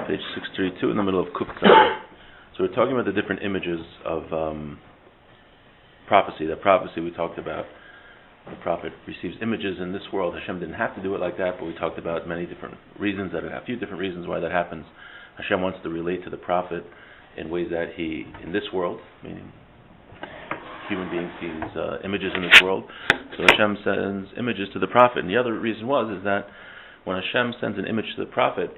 Page 632 in the middle of Kufta. So we're talking about the different images of prophecy. That prophecy we talked about. The prophet receives images in this world. Hashem didn't have to do it like that, but we talked about many different reasons, a few different reasons why that happens. Hashem wants to relate to the prophet in ways that he, in this world, meaning human beings sees images in this world. So Hashem sends images to the prophet. And the other reason is that when Hashem sends an image to the prophet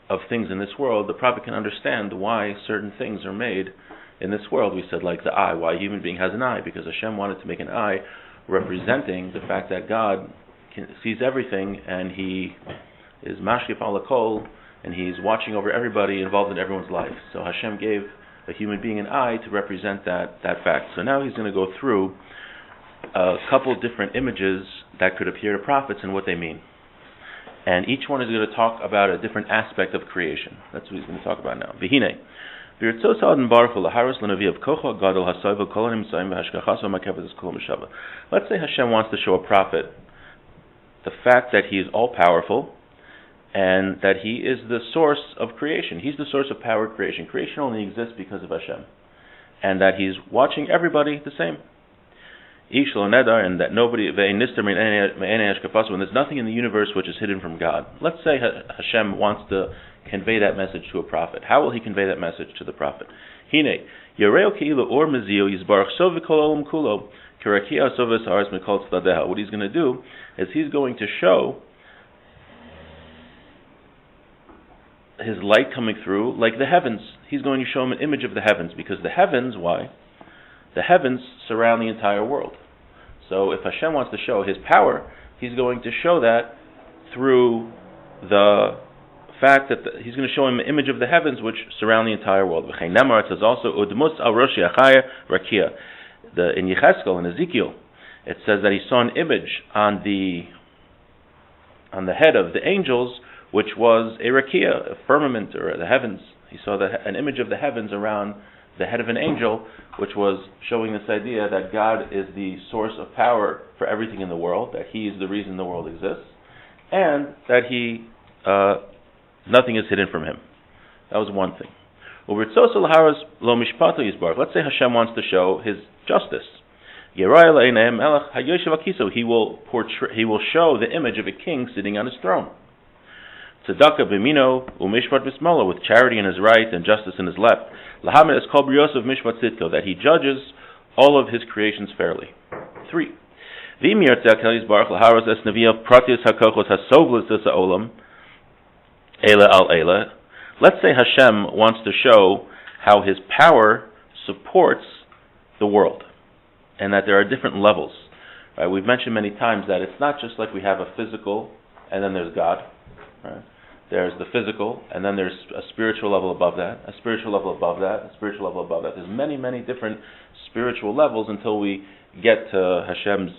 of things in this world, the prophet can understand why certain things are made in this world. We said like the eye, why a human being has an eye, because Hashem wanted to make an eye representing the fact that God sees everything and he is mashkif ala kol, and he's watching over everybody involved in everyone's life. So Hashem gave a human being an eye to represent that fact. So now he's going to go through a couple different images that could appear to prophets and what they mean. And each one is going to talk about a different aspect of creation. That's what he's going to talk about now. V'hinei. Let's say Hashem wants to show a prophet the fact that he is all-powerful and that he is the source of creation. He's the source of power of creation. Creation only exists because of Hashem. And that he's watching everybody the same. And that nobody, when there's nothing in the universe which is hidden from God. Let's say Hashem wants to convey that message to a prophet. How will he convey that message to the prophet? What he's going to do is he's going to show his light coming through like the heavens. He's going to show him an image of the heavens, because the heavens, why? The heavens surround the entire world. So if Hashem wants to show his power, he's going to show that through the fact that he's going to show him an image of the heavens which surround the entire world. It says also, in Yecheskel, in Ezekiel, it says that he saw an image on the head of the angels, which was a rakia, a firmament, or the heavens. He saw an image of the heavens around the head of an angel, which was showing this idea that God is the source of power for everything in the world, that he is the reason the world exists, and that nothing is hidden from him. That was one thing. Let's say Hashem wants to show his justice. He will show the image of a king sitting on his throne. Tzedakah b'mino u'mishpat b'smolo, with charity in his right and justice in his left. Lahamed es kol briyosov mishpat tzidko, that he judges all of his creations fairly. 3. V'im yartzeh HaKadosh Baruch laharos es neviyav pratius hakochos hasovlos es ha'olam Eila al Eila. Let's say Hashem wants to show how his power supports the world, and that there are different levels. Right? We've mentioned many times that it's not just like we have a physical and then there's God. Right? There's the physical, and then there's a spiritual level above that, a spiritual level above that, a spiritual level above that. There's many, many different spiritual levels until we get to Hashem's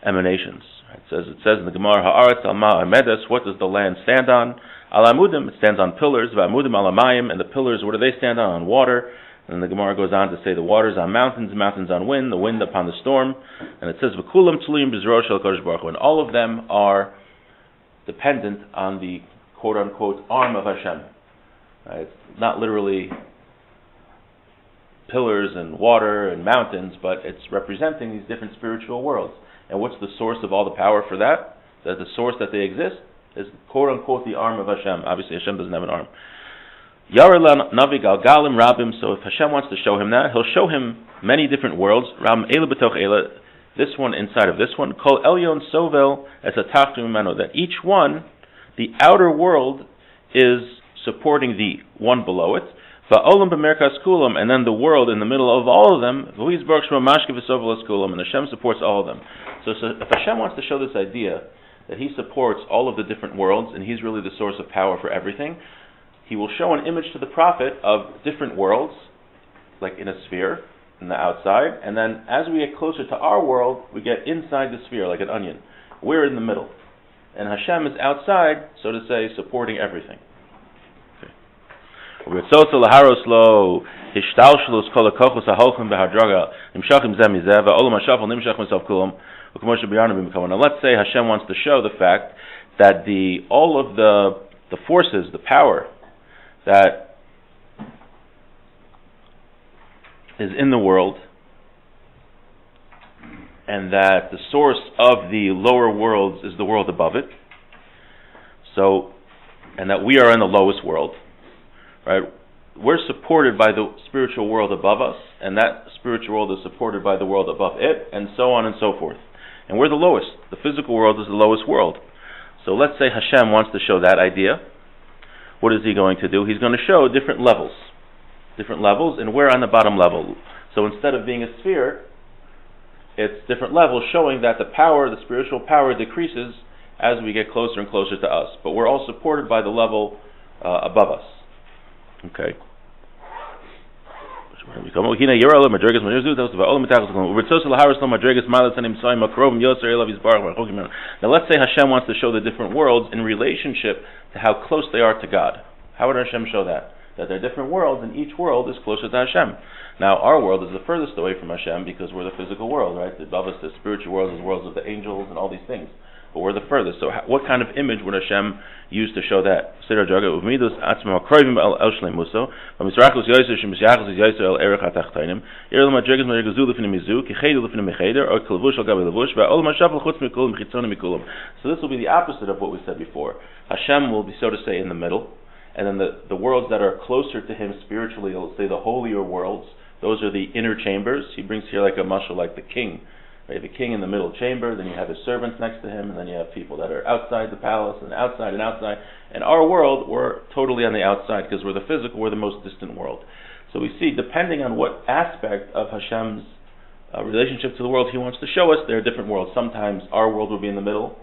emanations. It says in the Gemara, Ha'aretz al ma'amedes, what does the land stand on? Al amudim, it stands on pillars. Va'amudim al amayim, and the pillars, what do they stand on? On water. And the Gemara goes on to say the waters on mountains, mountains on wind, the wind upon the storm. And it says, V'kulam tluim b'zro shel Kadosh Baruch Hu, and all of them are dependent on the quote-unquote arm of Hashem. It's not literally pillars and water and mountains, but it's representing these different spiritual worlds. And what's the source of all the power for that? That the source that they exist is quote-unquote the arm of Hashem. Obviously Hashem doesn't have an arm. Yarela Navi Galgalim Rabim, so if Hashem wants to show him that, he'll show him many different worlds. Ram Eila B'toch Eila, this one inside of this one. Kol Elyon Sovel as a Tachtu Mimeno, that each one, the outer world, is supporting the one below it. Va'olam b'merkas kulam, and then the world in the middle of all of them. V'huiz baruch shmo mashke v'sovelos kulam, and Hashem supports all of them. So if Hashem wants to show this idea that he supports all of the different worlds, and he's really the source of power for everything, he will show an image to the prophet of different worlds, like in a sphere, in the outside, and then as we get closer to our world, we get inside the sphere, like an onion. We're in the middle. And Hashem is outside, so to say, supporting everything. Okay. Now let's say Hashem wants to show the fact that all of the forces, the power that is in the world, and that the source of the lower worlds is the world above it. So, and that we are in the lowest world, right? We're supported by the spiritual world above us, and that spiritual world is supported by the world above it, and so on and so forth. And we're the lowest. The physical world is the lowest world. So let's say Hashem wants to show that idea. What is he going to do? He's going to show different levels, and we're on the bottom level. So instead of being a sphere, it's different levels, showing that the power, the spiritual power, decreases as we get closer and closer to us. But we're all supported by the level above us. Okay. Now let's say Hashem wants to show the different worlds in relationship to how close they are to God. How would Hashem show that? That there are different worlds, and each world is closer to Hashem. Now, our world is the furthest away from Hashem because we're the physical world, right? Above us, the spiritual world is the worlds of the angels and all these things. But we're the furthest. So what kind of image would Hashem use to show that? So this will be the opposite of what we said before. Hashem will be, so to say, in the middle, and then the worlds that are closer to Him spiritually, let's say the holier worlds, those are the inner chambers. He brings here like a mashal, like the king. You have a king in the middle chamber, then you have his servants next to him, and then you have people that are outside the palace, and outside and outside. In our world, we're totally on the outside because we're the physical, we're the most distant world. So we see, depending on what aspect of Hashem's relationship to the world He wants to show us, there are different worlds. Sometimes our world will be in the middle,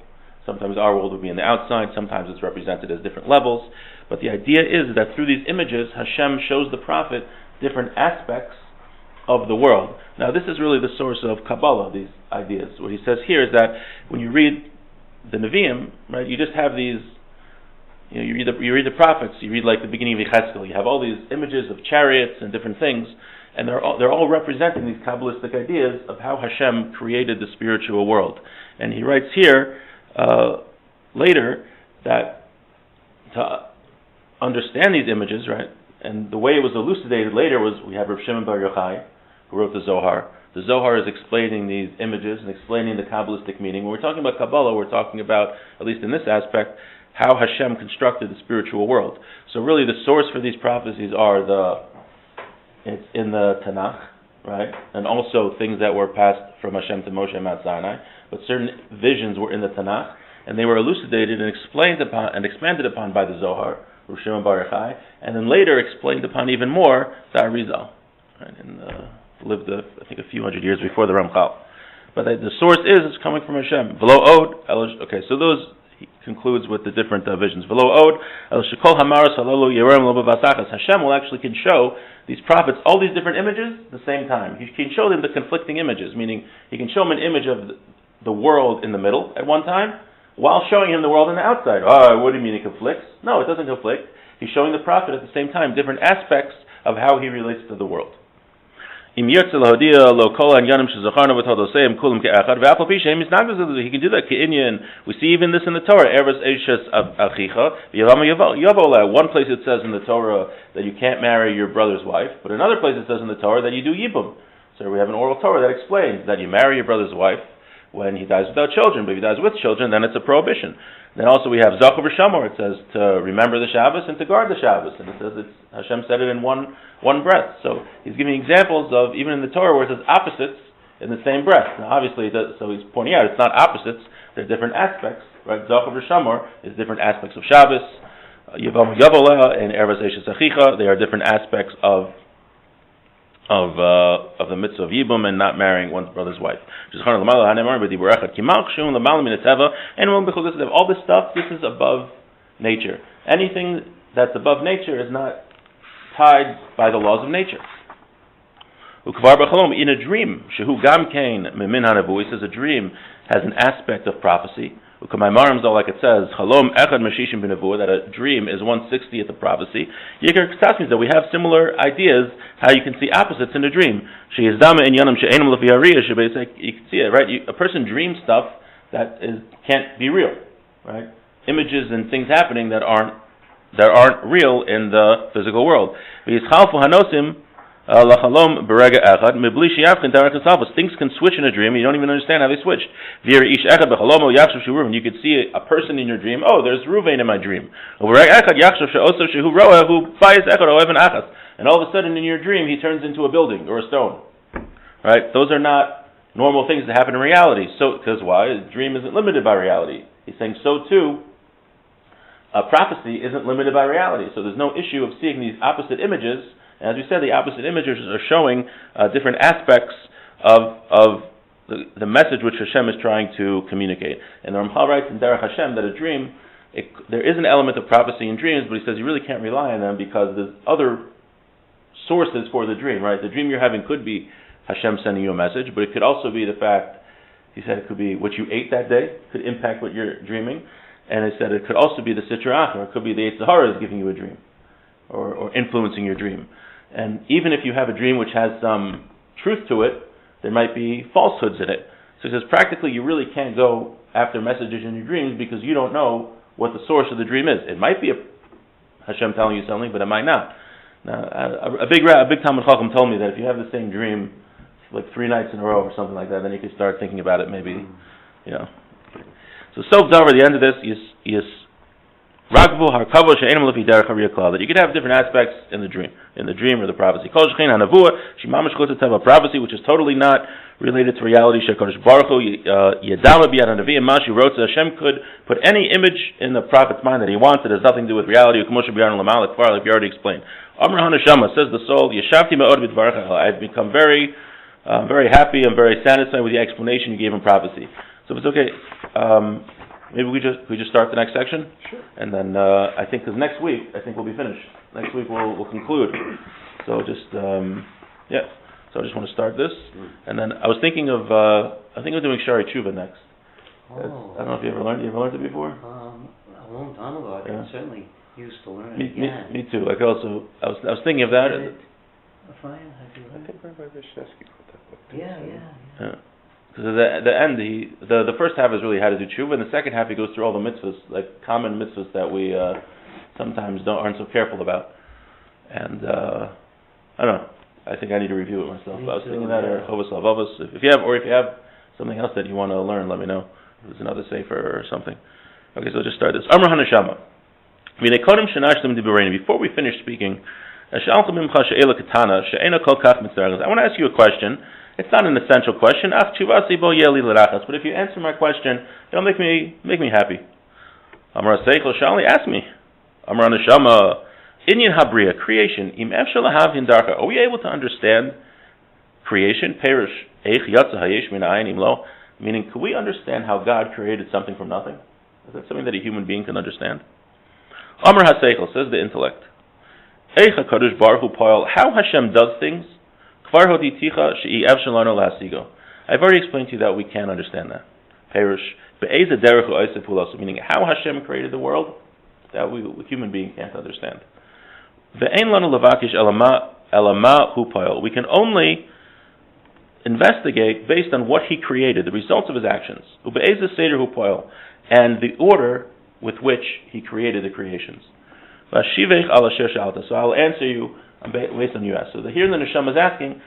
sometimes our world will be in the outside, sometimes it's represented as different levels. But the idea is that through these images, Hashem shows the prophet different aspects of the world. Now this is really the source of Kabbalah, these ideas. What he says here is that when you read the Nevi'im, right, you just have these, you read the prophets, you read like the beginning of Yechezkel, you have all these images of chariots and different things, and they're all representing these Kabbalistic ideas of how Hashem created the spiritual world. And he writes here, later, that to understand these images, right, and the way it was elucidated later was, we have Rav Shimon Bar Yochai, who wrote the Zohar. The Zohar is explaining these images and explaining the Kabbalistic meaning. When we're talking about Kabbalah, we're talking about, at least in this aspect, how Hashem constructed the spiritual world. So really the source for these prophecies are it's in the Tanakh, right? And also things that were passed from Hashem to Moshe Mount Sinai. But certain visions were in the Tanakh, and they were elucidated and explained upon and expanded upon by the Zohar, Rav Shimon Bar Yochai, and then later explained upon even more the Arizal, right? And lived, I think, a few hundred years before the Ramchal. But the source it's coming from Hashem. V'lo od, okay, so those, he concludes with the different visions. V'lo od, shekol hamaras halalu yerem lo b'vasachas. Hashem will actually can show these prophets all these different images at the same time. He can show them the conflicting images, meaning he can show them an image of the world in the middle at one time, while showing him the world on the outside. Oh, what do you mean it conflicts? No, it doesn't conflict. He's showing the prophet at the same time different aspects of how he relates to the world. He can do that ke'inyan. We see even this in the Torah. One place it says in the Torah that you can't marry your brother's wife, but another place it says in the Torah that you do yibum. So we have an oral Torah that explains that you marry your brother's wife when he dies without children, but if he dies with children, then it's a prohibition. Then also we have Zachav V'Shamor. It says to remember the Shabbos and to guard the Shabbos, and it says Hashem said it in one breath. So he's giving examples of, even in the Torah, where it says opposites in the same breath. Now obviously, so he's pointing out it's not opposites; they're different aspects. Right? Zachav V'Shamor is different aspects of Shabbos. Yavam Yavola and Erev Eishes Achicha, they are different aspects of the mitzvah of Yibum and not marrying one's brother's wife. And all this stuff, this is above nature. Anything that's above nature is not tied by the laws of nature. In a dream, he says a dream has an aspect of prophecy. Like it says, that a dream is 1/60th of prophecy. That we have similar ideas how you can see opposites in a dream. You can see it, right? A person dreams stuff that can't be real, right? Images and things happening that aren't that aren't real in the physical world. Things can switch in a dream, and you don't even understand how they switched. You could see a person in your dream. Oh, there's Ruvain in my dream. And all of a sudden in your dream, he turns into a building or a stone. Right? Those are not normal things that happen in reality. So, because why? A dream isn't limited by reality. He's saying so too. A prophecy isn't limited by reality. So there's no issue of seeing these opposite images. And as we said, the opposite images are showing different aspects of the message which Hashem is trying to communicate. And the Ramchal writes in Derech Hashem that a dream, there is an element of prophecy in dreams, but he says you really can't rely on them because there's other sources for the dream, right? The dream you're having could be Hashem sending you a message, but it could also be the fact, he said it could be what you ate that day, could impact what you're dreaming. And he said it could also be the Sitra Achra, it could be the Yetzer Hara is giving you a dream, or influencing your dream. And even if you have a dream which has some truth to it, there might be falsehoods in it. So he says practically you really can't go after messages in your dreams because you don't know what the source of the dream is. It might be a Hashem telling you something, but it might not. Now, a big Talmud Chacham told me that if you have the same dream like 3 nights in a row or something like that, then you can start thinking about it maybe, you know. So Sof Davar, the end of this, is Ragvu Harkavo She'enim Lefi Derech HaRiyah, that you could have different aspects in the dream or the prophecy. Kol Shechein HaNavua Shemamash Chutz Teva, prophecy which is totally not related to reality. Shekodesh Baruch Hu Yedama B'Yad HaNavi and Mashi wrote that Hashem could put any image in the prophet's mind that he wants. It has nothing to do with reality. K'moshe B'Yarn L'Mal Kfar, like you already explained. Amar HaNeshama, says the soul, Yeshavti Me'od B'Dvarecha, I've become very happy and very satisfied with the explanation you gave in prophecy. So if it's okay, maybe we just start the next section, sure. And then I think because next week I think we'll be finished. Next week we'll conclude. So just So I just want to start this, and then I was thinking of doing Shari Tshuva next. Oh. I don't know if you ever learned it before. A long time ago, I certainly used to learn it. Me too. Like also, I was thinking of that. I think Rabbi Vishnesky put that book. Yeah. Because at the end, the first half is really how to do tshuva, and the second half he goes through all the mitzvahs, like common mitzvahs that we sometimes aren't so careful about. And I don't know. I think I need to review it myself. But I was thinking that, or Chovos Lavavos. If you have something else that you want to learn, let me know. There's another sefer or something. Okay, so just start this. Amar HaNeshama. Before we finish speaking, I want to ask you a question. It's not an essential question. But if you answer my question, it'll make me happy. Amar Seichel Shali, ask me. Amar HaNeshama, Inyan Habriya, creation. Are we able to understand creation? Perish Eich Yatsa Hayesh Min Ayin Imlo. Meaning, can we understand how God created something from nothing? Is that something that a human being can understand? Amar HaSeichel, says the intellect. Eich HaKadosh Baruch Hu Poel, how Hashem does things. I've already explained to you that we can't understand that. Perish, meaning how Hashem created the world, that we human being can't understand. We can only investigate based on what He created, the results of His actions, and the order with which He created the creations. So I'll answer you based on you ask. So here the Neshama is asking,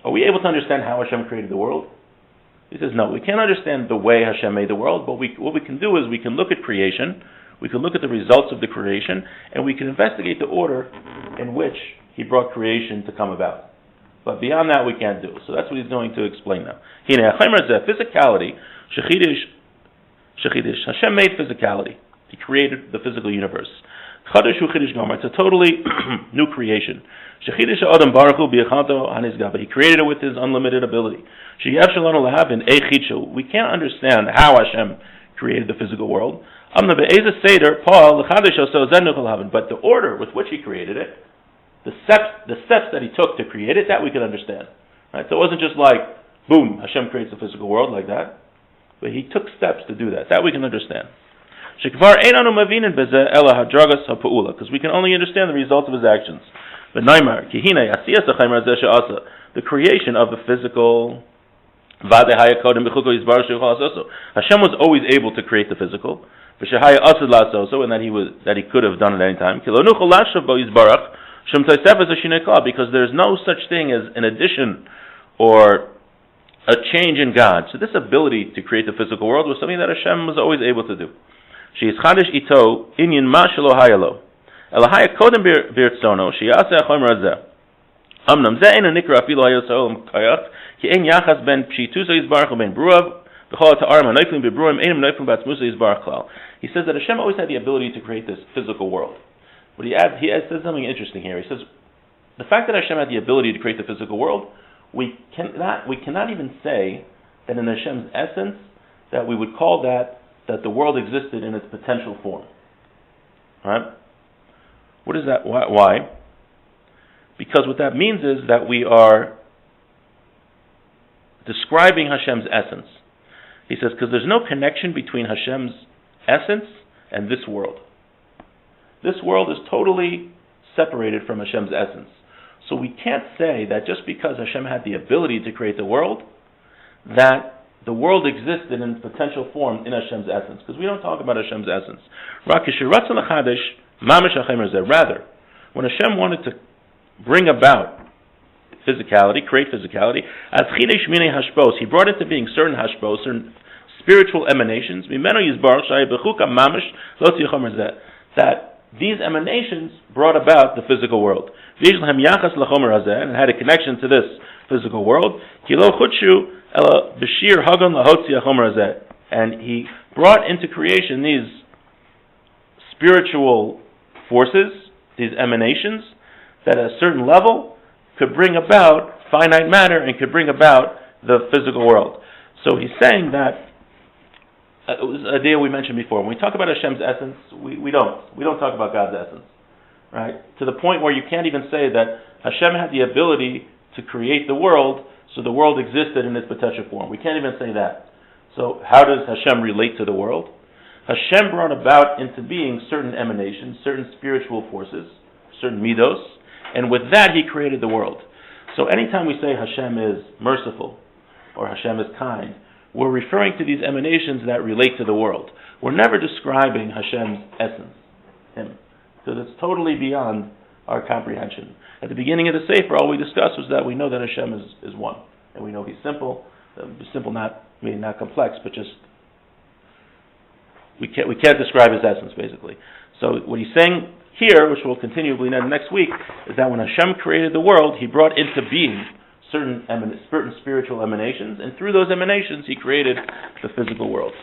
are we able to understand how Hashem created the world? He says, no, we can't understand the way Hashem made the world, but what we can do is we can look at creation, we can look at the results of the creation, and we can investigate the order in which He brought creation to come about. But beyond that, we can't do. So that's what he's going to explain now. Physicality, Hashem made physicality. He created the physical universe. It's a totally new creation. He created it with His unlimited ability. We can't understand how Hashem created the physical world. But the order with which He created it, the steps that He took to create it, that we can understand. Right? So it wasn't just like, boom, Hashem creates the physical world like that. But He took steps to do that. That we can understand. Because we can only understand the results of His actions. But the creation of the physical, Hashem was always able to create the physical. V'shehaya asad la'asoso, and that he could have done it any time. Ki lo nuchol lashav bo yizbarach shem tosefes hashinei klal, because there's no such thing as an addition or a change in God. So this ability to create the physical world was something that Hashem was always able to do. Sheyischadish ito inyan ma shelo hayalo. Elahaya kodem birtzono sheyaseh hachomer hazeh. Amnam zeh eino nikra afilo hayos ha'olam kayach ki ein yachas ben pshituso yizbarach u'ben bruav v'chol ha'arim ha'noiflim b'bruim einim noiflim b'atzmusa yizbarach klal. He says that Hashem always had the ability to create this physical world. But he says something interesting here. He says the fact that Hashem had the ability to create the physical world, we cannot even say that in Hashem's essence that we would call that the world existed in its potential form. Right? What is that? Why? Because what that means is that we are describing Hashem's essence. He says because there's no connection between Hashem's essence and this world. This world is totally separated from Hashem's essence. So we can't say that just because Hashem had the ability to create the world, that the world existed in potential form in Hashem's essence, because we don't talk about Hashem's essence. Rather, when Hashem wanted to bring about physicality, create physicality, he brought into being certain hashbos, certain spiritual emanations, that these emanations brought about the physical world. And had a connection to this physical world. And he brought into creation these spiritual forces, these emanations, that at a certain level could bring about finite matter and could bring about the physical world. So he's saying that it was an idea we mentioned before. When we talk about Hashem's essence, we don't talk about God's essence, right? To the point where you can't even say that Hashem had the ability to create the world, so the world existed in its potential form. We can't even say that. So how does Hashem relate to the world? Hashem brought about into being certain emanations, certain spiritual forces, certain midos, and with that He created the world. So anytime we say Hashem is merciful or Hashem is kind, we're referring to these emanations that relate to the world. We're never describing Hashem's essence, Him, because it's totally beyond our comprehension. At the beginning of the Sefer, all we discussed was that we know that Hashem is one, and we know He's simple. Simple, not meaning not complex, but just we can't describe His essence, basically. So what he's saying here, which we'll continue next week, is that when Hashem created the world, He brought into being certain spiritual emanations, and through those emanations He created the physical world.